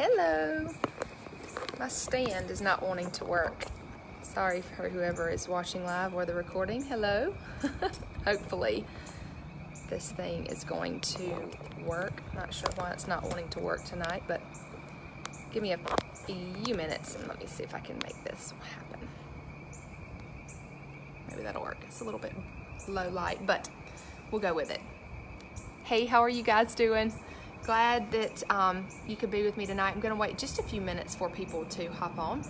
Hello. My stand is not wanting to work. Sorry for whoever is watching live or the recording. Hello. Hopefully this thing is going to work. Not sure why it's not wanting to work tonight, but give me a few minutes and let me see if I can make this happen. Maybe that'll work. It's a little bit low light, but we'll go with it. Hey, how are you guys doing? Glad that you could be with me tonight. I'm gonna wait just a few minutes for people to hop on.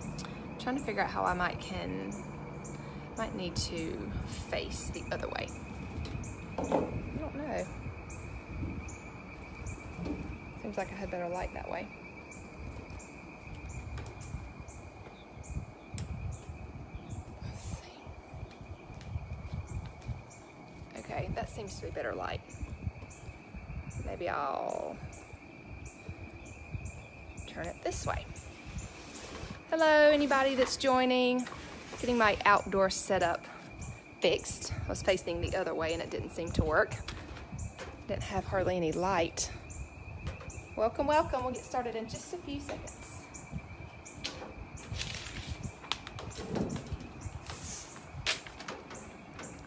I'm trying to figure out how I might need to face the other way. I don't know. Seems like I had better light that way. Let's see. Okay, that seems to be better light. Maybe I'll turn it this way. Hello, anybody that's joining. Getting my outdoor setup fixed. I was facing the other way and it didn't seem to work. Didn't have hardly any light. Welcome, welcome. We'll get started in just a few seconds.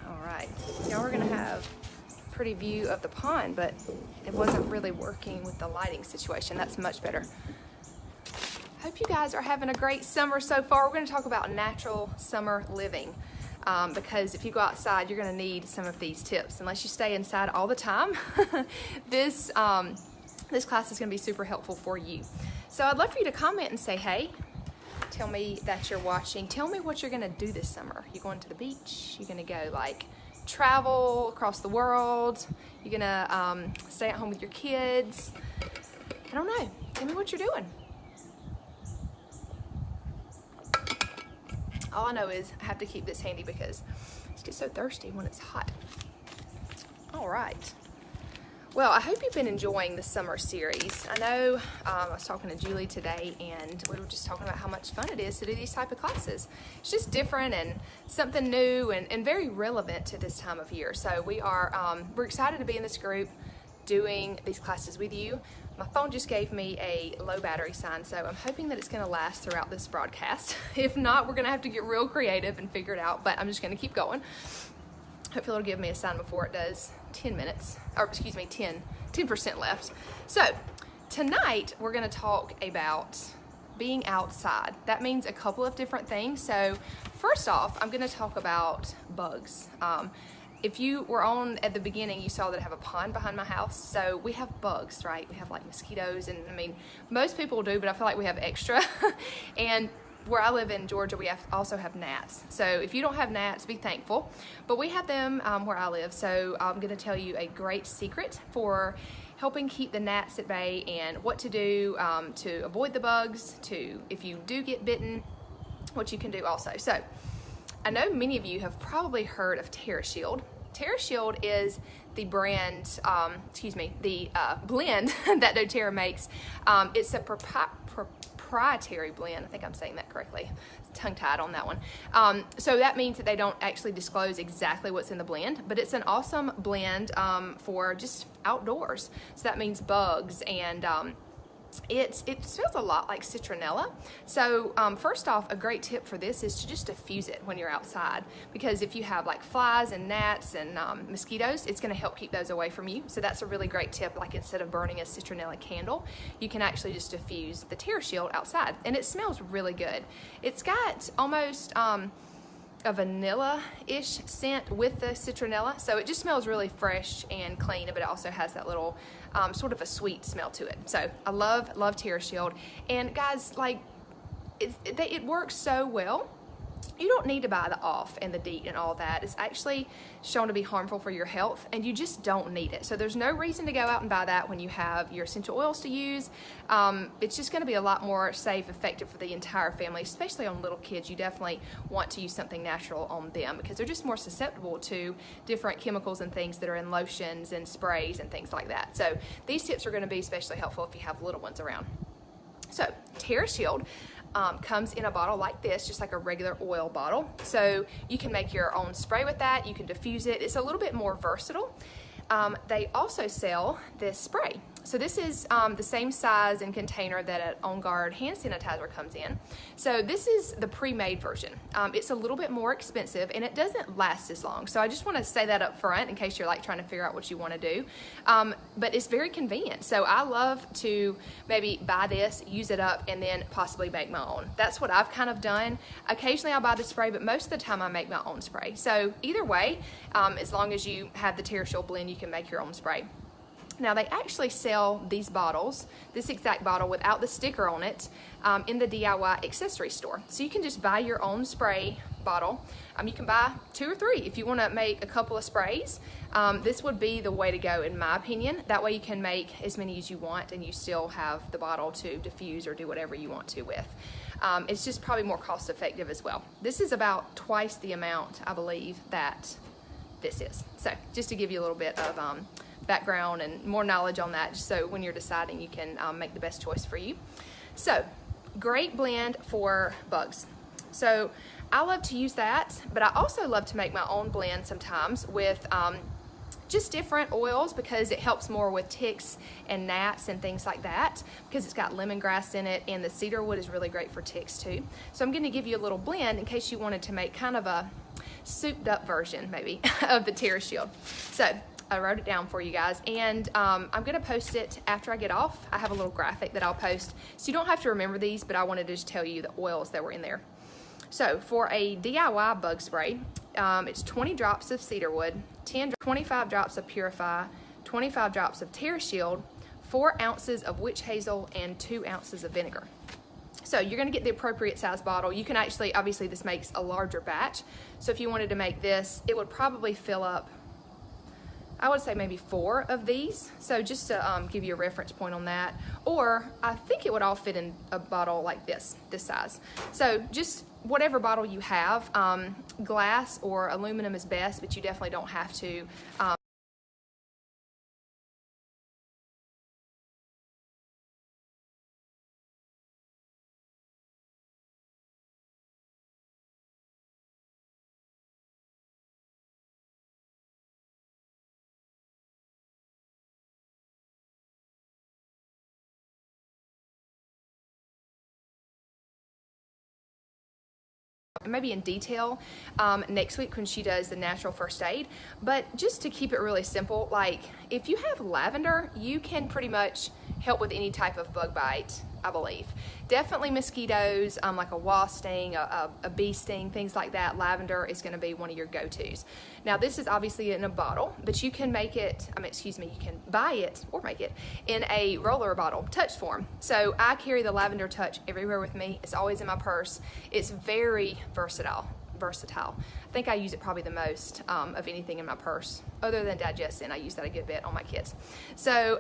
All right, now we're gonna have pretty view of the pond, but it wasn't really working with the lighting situation. That's much better. Hope you guys are having a great summer so far. We're going to talk about natural summer living because if you go outside, you're going to need some of these tips. Unless you stay inside all the time, this class is going to be super helpful for you. So I'd love for you to comment and say, hey, tell me that you're watching. Tell me what you're going to do this summer. You going to the beach? You're going to go like travel across the world? You're gonna stay at home with your kids? I don't know. Tell me what you're doing. All I know is I have to keep this handy because I just get so thirsty when it's hot. All right. Well, I hope you've been enjoying the summer series. I know I was talking to Julie today and we were just talking about how much fun it is to do these type of classes. It's just different and something new and very relevant to this time of year. So we're excited to be in this group doing these classes with you. My phone just gave me a low battery sign, so I'm hoping that it's gonna last throughout this broadcast. If not, we're gonna have to get real creative and figure it out, but I'm just gonna keep going. Hopefully it'll give me a sign before it does 10 minutes, or excuse me, 10% left. So tonight we're gonna talk about being outside. That means a couple of different things. So first off, I'm gonna talk about bugs. If you were on at the beginning, you saw that I have a pond behind my house. So we have bugs, right? We have like mosquitoes and I mean, most people do, but I feel like we have extra. And where I live in Georgia, we also have gnats. So if you don't have gnats, be thankful. But we have them where I live. So I'm gonna tell you a great secret for helping keep the gnats at bay and what to do to avoid the bugs, if you do get bitten, what you can do also. So I know many of you have probably heard of TerraShield. TerraShield is the brand, the blend that doTERRA makes. It's a proprietary blend. I think I'm saying that correctly. Tongue-tied on that one. So that means that they don't actually disclose exactly what's in the blend, but it's an awesome blend for just outdoors. So that means bugs and it smells a lot like citronella. So first off, a great tip for this is to just diffuse it when you're outside, because if you have like flies and gnats and mosquitoes, it's going to help keep those away from you. So that's a really great tip. Like instead of burning a citronella candle, you can actually just diffuse the TerraShield outside, and it smells really good. It's got almost a vanilla-ish scent with the citronella, so it just smells really fresh and clean, but it also has that little sort of a sweet smell to it. So I love TerraShield, and guys, like it works so well. You don't need to buy the off and the DEET and all that. It's actually shown to be harmful for your health, and you just don't need it. So there's no reason to go out and buy that when you have your essential oils to use. It's just going to be a lot more safe, effective for the entire family, especially on little kids. You definitely want to use something natural on them because they're just more susceptible to different chemicals and things that are in lotions and sprays and things like that. So these tips are going to be especially helpful if you have little ones around. So TerraShield comes in a bottle like this, just like a regular oil bottle. So you can make your own spray with that. You can diffuse it. It's a little bit more versatile. they also sell this spray. So this is the same size and container that an On Guard hand sanitizer comes in. So this is the pre-made version. It's a little bit more expensive and it doesn't last as long. So I just want to say that up front in case you're like trying to figure out what you want to do. But it's very convenient. So I love to maybe buy this, use it up, and then possibly make my own. That's what I've kind of done. Occasionally I'll buy the spray, but most of the time I make my own spray. So either way, as long as you have the TerraShield blend, you can make your own spray. Now they actually sell these bottles, this exact bottle without the sticker on it, in the DIY accessory store. So you can just buy your own spray bottle. You can buy 2 or 3 if you want to make a couple of sprays. This would be the way to go in my opinion. That way you can make as many as you want and you still have the bottle to diffuse or do whatever you want to with. It's just probably more cost effective as well. This is about twice the amount, I believe, that this is. So just to give you a little bit of background and more knowledge on that, just so when you're deciding you can make the best choice for you. So great blend for bugs. So I love to use that, but I also love to make my own blend sometimes with just different oils because it helps more with ticks and gnats and things like that because it's got lemongrass in it, and the cedarwood is really great for ticks too. So I'm going to give you a little blend in case you wanted to make kind of a souped up version maybe of the TerraShield. So I wrote it down for you guys, and I'm gonna post it after I get off. I have a little graphic that I'll post, so you don't have to remember these, but I wanted to just tell you the oils that were in there. So for a DIY bug spray, it's 20 drops of cedarwood, 25 drops of Purify, 25 drops of TerraShield, 4 ounces of witch hazel, and 2 ounces of vinegar. So you're gonna get the appropriate size bottle. You can actually, obviously this makes a larger batch, so if you wanted to make this, it would probably fill up, I would say maybe 4 of these. So just to give you a reference point on that. Or I think it would all fit in a bottle like this size. So just whatever bottle you have, glass or aluminum is best, but you definitely don't have to. Maybe in detail next week when she does the natural first aid, but just to keep it really simple, like if you have lavender, you can pretty much help with any type of bug bite, I believe. Definitely mosquitoes, like a wasp sting, a bee sting, things like that. Lavender is going to be one of your go-tos. Now this is obviously in a bottle, but you can make it, you can buy it or make it in a roller bottle, touch form. So I carry the lavender touch everywhere with me. It's always in my purse. It's very versatile. I think I use it probably the most of anything in my purse, other than Digestin. I use that a good bit on my kids. So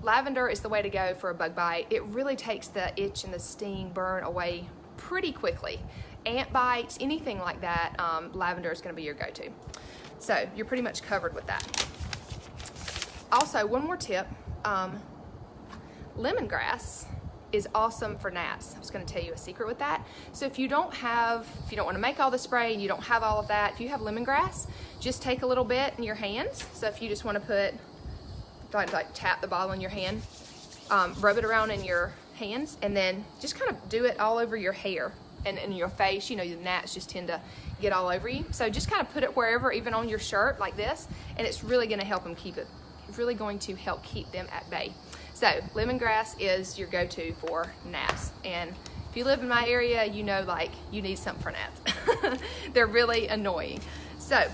lavender is the way to go for a bug bite. It really takes the itch and the sting, burn away pretty quickly. Ant bites, anything like that, lavender is going to be your go-to. So you're pretty much covered with that. Also, one more tip, lemongrass is awesome for gnats. I was going to tell you a secret with that. So if you don't want to make all the spray and you don't have all of that, if you have lemongrass, just take a little bit in your hands. So if you just want to like tap the bottle in your hand, rub it around in your hands, and then just kind of do it all over your hair and in your face. You know, the gnats just tend to get all over you. So just kind of put it wherever, even on your shirt like this, and it's really going to help them keep them at bay. So lemongrass is your go-to for gnats, and if you live in my area, you know, like, you need something for gnats. They're really annoying. So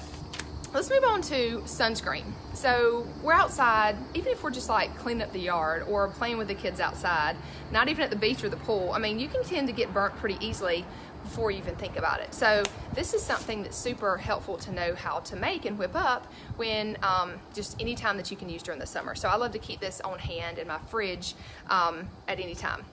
let's move on to sunscreen. So we're outside, even if we're just like cleaning up the yard or playing with the kids outside, not even at the beach or the pool, I mean, you can tend to get burnt pretty easily before you even think about it. So this is something that's super helpful to know how to make and whip up when just any time that you can use during the summer. So I love to keep this on hand in my fridge at any time.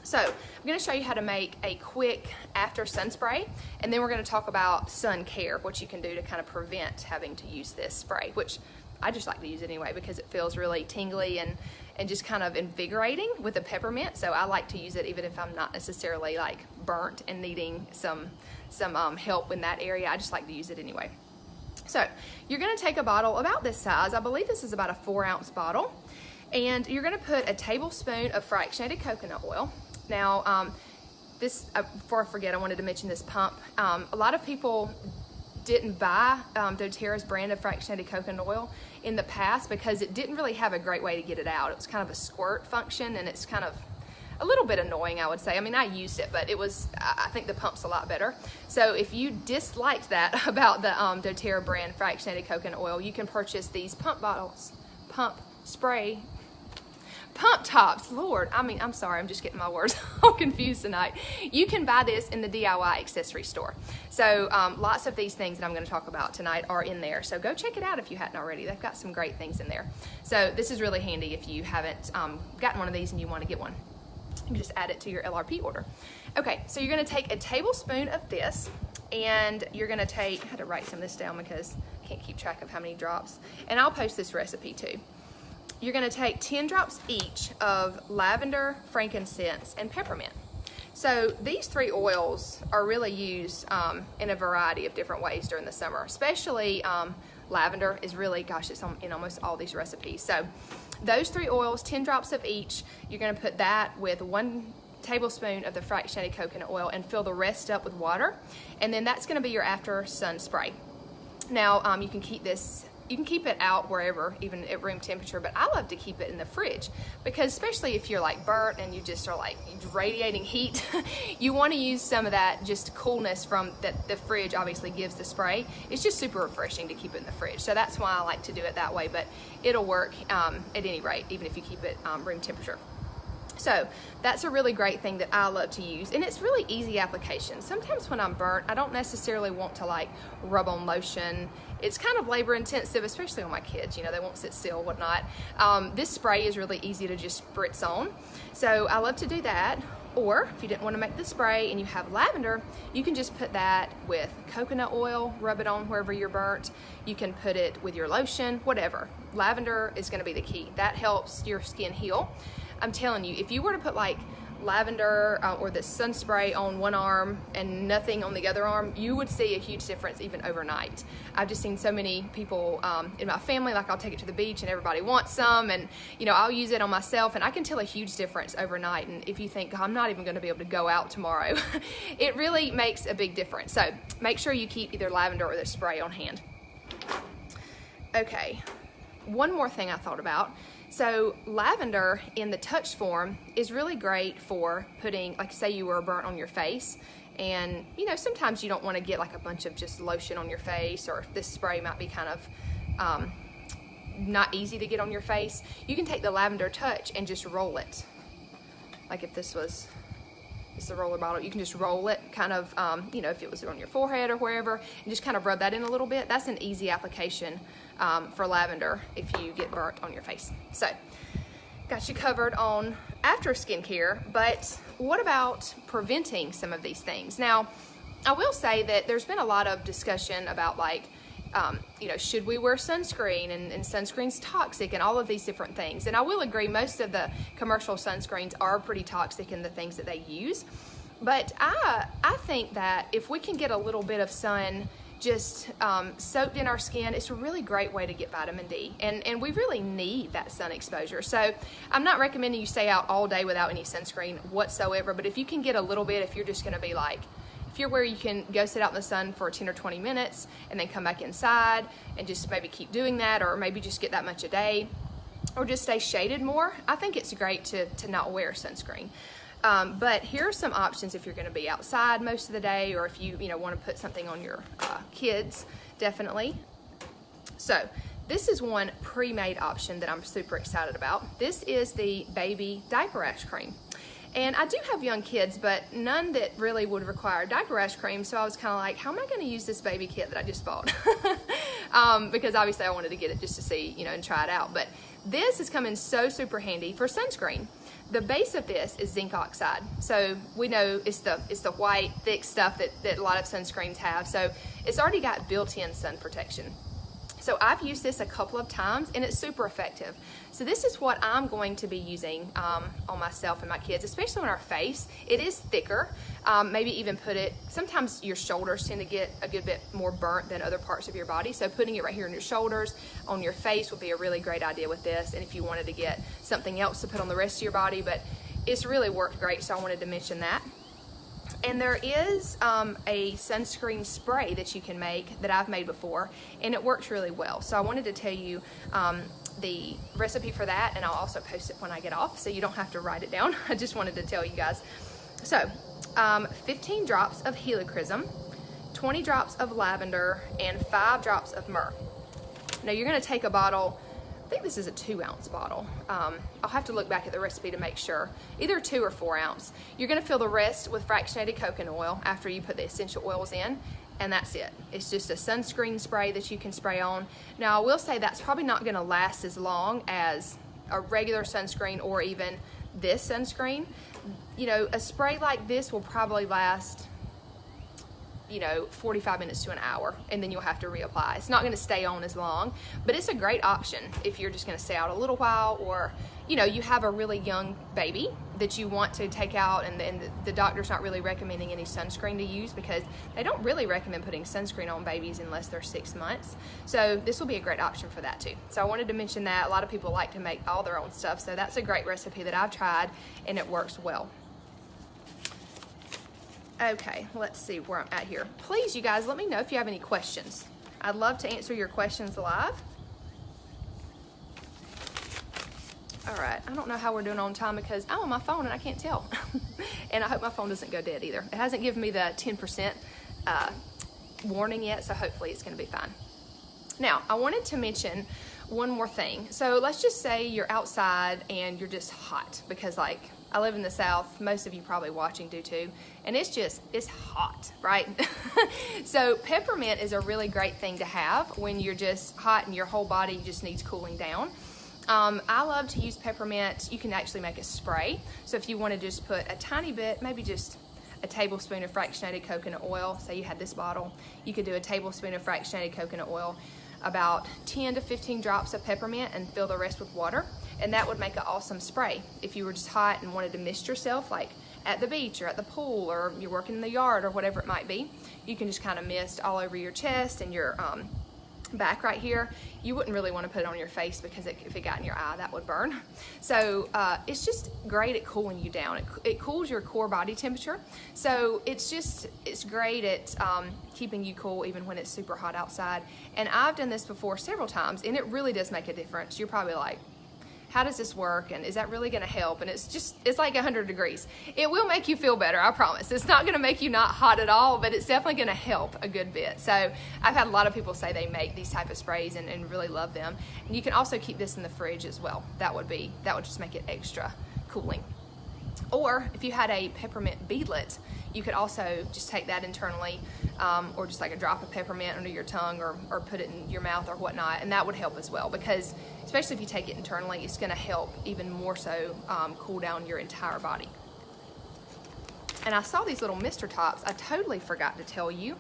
So I'm going to show you how to make a quick after sun spray, and then we're going to talk about sun care, what you can do to kind of prevent having to use this spray, which I just like to use anyway because it feels really tingly and just kind of invigorating with the peppermint. So I like to use it even if I'm not necessarily like burnt and needing some help in that area. I just like to use it anyway. So you're going to take a bottle about this size. I believe this is about a 4-ounce bottle. And you're going to put a tablespoon of fractionated coconut oil. Now, before I forget, I wanted to mention this pump. A lot of people didn't buy doTERRA's brand of fractionated coconut oil in the past because it didn't really have a great way to get it out. It was kind of a squirt function, and it's kind of a little bit annoying, I would say. I mean, I used it, but I think the pump's a lot better. So if you disliked that about the doTERRA brand fractionated coconut oil, you can purchase these pump bottles, pump tops. Lord, I'm sorry, I'm just getting my words all confused tonight. You can buy this in the DIY accessory store. So lots of these things that I'm going to talk about tonight are in there. So go check it out if you hadn't already. They've got some great things in there. So this is really handy if you haven't gotten one of these and you want to get one. You can just add it to your LRP order. Okay, so you're going to take a tablespoon of this, and you're going to take, I had to write some of this down because I can't keep track of how many drops, and I'll post this recipe too. You're going to take 10 drops each of lavender, frankincense, and peppermint. So these 3 oils are really used in a variety of different ways during the summer, especially lavender is really, gosh, it's in almost all these recipes. So those 3 oils, 10 drops of each, you're going to put that with 1 tablespoon of the fractionated coconut oil and fill the rest up with water. And then that's going to be your after sun spray. Now, you can keep it out wherever, even at room temperature, but I love to keep it in the fridge because especially if you're like burnt and you just are like radiating heat, you want to use some of that just coolness from that the fridge obviously gives the spray. It's just super refreshing to keep it in the fridge. So that's why I like to do it that way, but it'll work at any rate, even if you keep it room temperature. So that's a really great thing that I love to use, and it's really easy application. Sometimes when I'm burnt, I don't necessarily want to like rub on lotion. It's kind of labor intensive, especially on my kids, you know, they won't sit still, whatnot. This spray is really easy to just spritz on. So I love to do that. Or if you didn't want to make the spray and you have lavender, you can just put that with coconut oil, rub it on wherever you're burnt. You can put it with your lotion, whatever. Lavender is going to be the key. That helps your skin heal. I'm telling you, if you were to put like lavender or the sun spray on one arm and nothing on the other arm, you would see a huge difference even overnight. I've just seen so many people in my family, like I'll take it to the beach and everybody wants some, and you know, I'll use it on myself and I can tell a huge difference overnight. And if you think, I'm not even going to be able to go out tomorrow, it really makes a big difference. So make sure you keep either lavender or the spray on hand. Okay, one more thing I thought about. So lavender in the touch form is really great for putting, like say you were burnt on your face, and you know, sometimes you don't want to get like a bunch of just lotion on your face, or this spray might be kind of not easy to get on your face. You can take the lavender touch and just roll it. Like if this was a roller bottle, you can just roll it kind of, you know, if it was on your forehead or wherever, and just kind of rub that in a little bit. That's an easy application for lavender if you get burnt on your face. So got you covered on after skincare, but what about preventing some of these things? Now, I will say that there's been a lot of discussion about like, you know, should we wear sunscreen, and sunscreen's toxic and all of these different things. And I will agree, most of the commercial sunscreens are pretty toxic in the things that they use. But I think that if we can get a little bit of sun just soaked in our skin, it's a really great way to get vitamin D. And we really need that sun exposure. So I'm not recommending you stay out all day without any sunscreen whatsoever, but if you can get a little bit, if you're just gonna be like, if you're where you can go sit out in the sun for 10 or 20 minutes and then come back inside and just maybe keep doing that, or maybe just get that much a day, or just stay shaded more, I think it's great to not wear sunscreen. But here are some options if you're going to be outside most of the day, or if you want to put something on your kids, definitely. So this is one pre-made option that I'm super excited about. This is the baby diaper rash cream. And I do have young kids, but none that really would require diaper rash cream. So I was kind of like, how am I going to use this baby kit that I just bought? Because obviously I wanted to get it just to see, and try it out. But this is coming so super handy for sunscreen. The base of this is zinc oxide. So we know it's the white, thick stuff that a lot of sunscreens have. So it's already got built-in sun protection. So I've used this a couple of times and it's super effective. So this is what I'm going to be using on myself and my kids, especially on our face. It is thicker. Maybe even put it, sometimes your shoulders tend to get a good bit more burnt than other parts of your body. So putting it right here on your shoulders, on your face would be a really great idea with this. And if you wanted to get something else to put on the rest of your body, but it's really worked great. So I wanted to mention that. And there is a sunscreen spray that you can make that I've made before, and it works really well. So I wanted to tell you the recipe for that, and I'll also post it when I get off, so you don't have to write it down. I just wanted to tell you guys. So 15 drops of helichrysum, 20 drops of lavender, and 5 drops of myrrh. Now you're going to take a bottle, I think this is a 2-ounce bottle. I'll have to look back at the recipe to make sure. Either 2 or 4 ounce. You're gonna fill the rest with fractionated coconut oil after you put the essential oils in, and that's it. It's just a sunscreen spray that you can spray on. Now I will say that's probably not gonna last as long as a regular sunscreen or even this sunscreen. You know, a spray like this will probably last, you know, 45 minutes to an hour, and then you'll have to reapply. It's not gonna stay on as long, but it's a great option if you're just gonna stay out a little while, or, you know, you have a really young baby that you want to take out, and the doctor's not really recommending any sunscreen to use because they don't really recommend putting sunscreen on babies unless they're 6 months. So this will be a great option for that too. So I wanted to mention that. A lot of people like to make all their own stuff, so that's a great recipe that I've tried and it works well. Okay, let's see where I'm at here. Please, you guys, let me know if you have any questions. I'd love to answer your questions live. All right, I don't know how we're doing on time because I'm on my phone and I can't tell. And I hope my phone doesn't go dead either. It hasn't given me the 10% warning yet, so hopefully it's gonna be fine. Now, I wanted to mention one more thing. So let's just say you're outside and you're just hot because, like, I live in the South, most of you probably watching do too, and it's hot, right? So peppermint is a really great thing to have when you're just hot and your whole body just needs cooling down. I love to use peppermint. You can actually make a spray. So if you want to just put a tiny bit, maybe just a tablespoon of fractionated coconut oil, say you had this bottle, you could do a tablespoon of fractionated coconut oil, about 10 to 15 drops of peppermint, and fill the rest with water. And that would make an awesome spray. If you were just hot and wanted to mist yourself, like at the beach or at the pool, or you're working in the yard or whatever it might be, you can just kind of mist all over your chest and your back right here. You wouldn't really want to put it on your face because if it got in your eye, that would burn. So it's just great at cooling you down. It cools your core body temperature. So it's great at keeping you cool even when it's super hot outside. And I've done this before several times, and it really does make a difference. You're probably like, how does this work, and is that really going to help? And it's like 100 degrees. It will make you feel better, I promise. It's not going to make you not hot at all, but it's definitely going to help a good bit. So I've had a lot of people say they make these type of sprays and really love them. And you can also keep this in the fridge as well. That would just make it extra cooling. Or if you had a peppermint beadlet, you could also just take that internally, or just like a drop of peppermint under your tongue, or put it in your mouth or whatnot, and that would help as well, because especially if you take it internally, it's going to help even more so cool down your entire body. And I saw these little mister tops. I totally forgot to tell you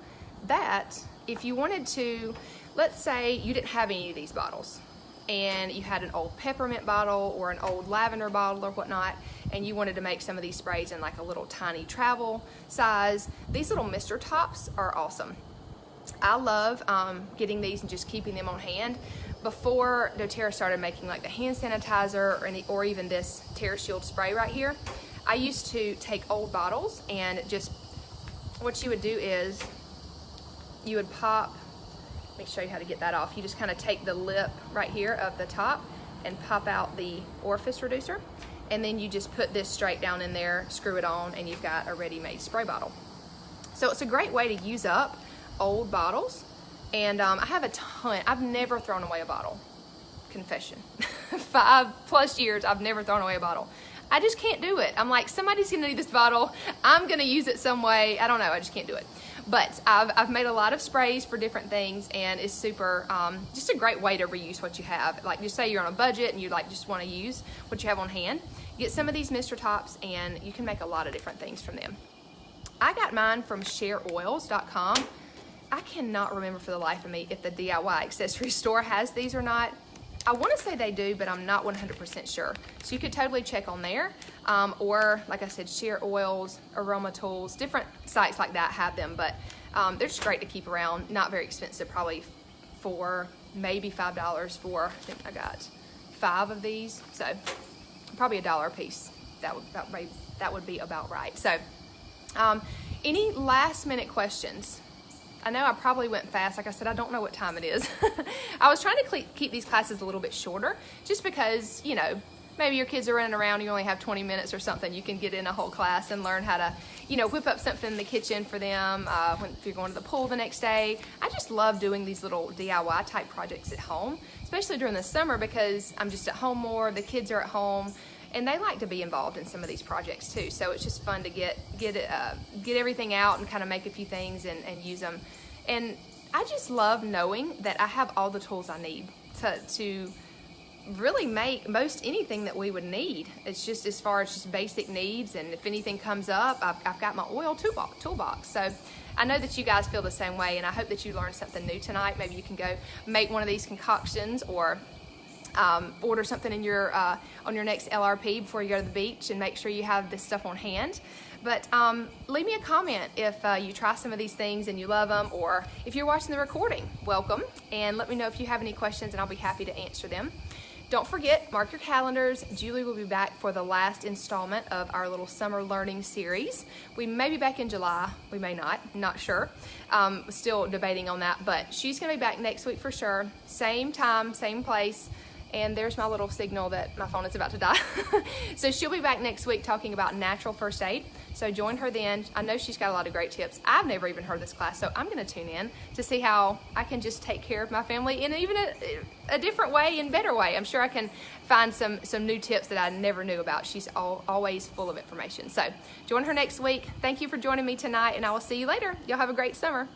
that if you wanted to, let's say you didn't have any of these bottles, and you had an old peppermint bottle or an old lavender bottle or whatnot, and you wanted to make some of these sprays in like a little tiny travel size, these little mister tops are awesome. I love getting these and just keeping them on hand. Before doTERRA started making like the hand sanitizer or even this TerraShield spray right here, I used to take old bottles, and just what you would do is you would pop, let me show you how to get that off. You just kind of take the lip right here of the top and pop out the orifice reducer, and then you just put this straight down in there, screw it on, and you've got a ready-made spray bottle. So it's a great way to use up old bottles. And I have a ton. I've never thrown away a bottle. Confession. 5+ years, I've never thrown away a bottle. I just can't do it. I'm like, somebody's gonna need this bottle. I'm gonna use it some way. I don't know, I just can't do it. But I've made a lot of sprays for different things, and it's super, just a great way to reuse what you have. Like, just say you're on a budget and you like just wanna use what you have on hand. Get some of these mister tops, and you can make a lot of different things from them. I got mine from shareoils.com. I cannot remember for the life of me if the DIY accessory store has these or not. I want to say they do, but I'm not 100% sure. So you could totally check on there. Or, like I said, Sheer Oils, Aroma Tools, different sites like that have them. But they're just great to keep around. Not very expensive, probably $4, maybe $5 for, I think I got 5 of these. So probably $1 a piece. That would be about right. So any last minute questions? I know I probably went fast. Like I said, I don't know what time it is. I was trying to keep these classes a little bit shorter just because, you know, maybe your kids are running around, you only have 20 minutes or something. You can get in a whole class and learn how to, you know, whip up something in the kitchen for them if you're going to the pool the next day. I just love doing these little DIY type projects at home, especially during the summer because I'm just at home more, the kids are at home, and they like to be involved in some of these projects too. So it's just fun to get everything out and kind of make a few things and use them. And I just love knowing that I have all the tools I need to really make most anything that we would need. It's just as far as just basic needs, and if anything comes up, I've got my oil toolbox. So I know that you guys feel the same way, and I hope that you learned something new tonight. Maybe you can go make one of these concoctions, or order something in your on your next LRP before you go to the beach, and make sure you have this stuff on hand. But leave me a comment if you try some of these things and you love them, or if you're watching the recording, welcome, and let me know if you have any questions and I'll be happy to answer them. Don't forget, mark your calendars. Julie will be back for the last installment of our little summer learning series. We may be back in July, we may not sure. Still debating on that, but she's gonna be back next week for sure. Same time, same place. And there's my little signal that my phone is about to die. So she'll be back next week talking about natural first aid. So join her then. I know she's got a lot of great tips. I've never even heard this class, so I'm going to tune in to see how I can just take care of my family in even a different way and better way. I'm sure I can find some new tips that I never knew about. She's always full of information. So join her next week. Thank you for joining me tonight, and I will see you later. Y'all have a great summer.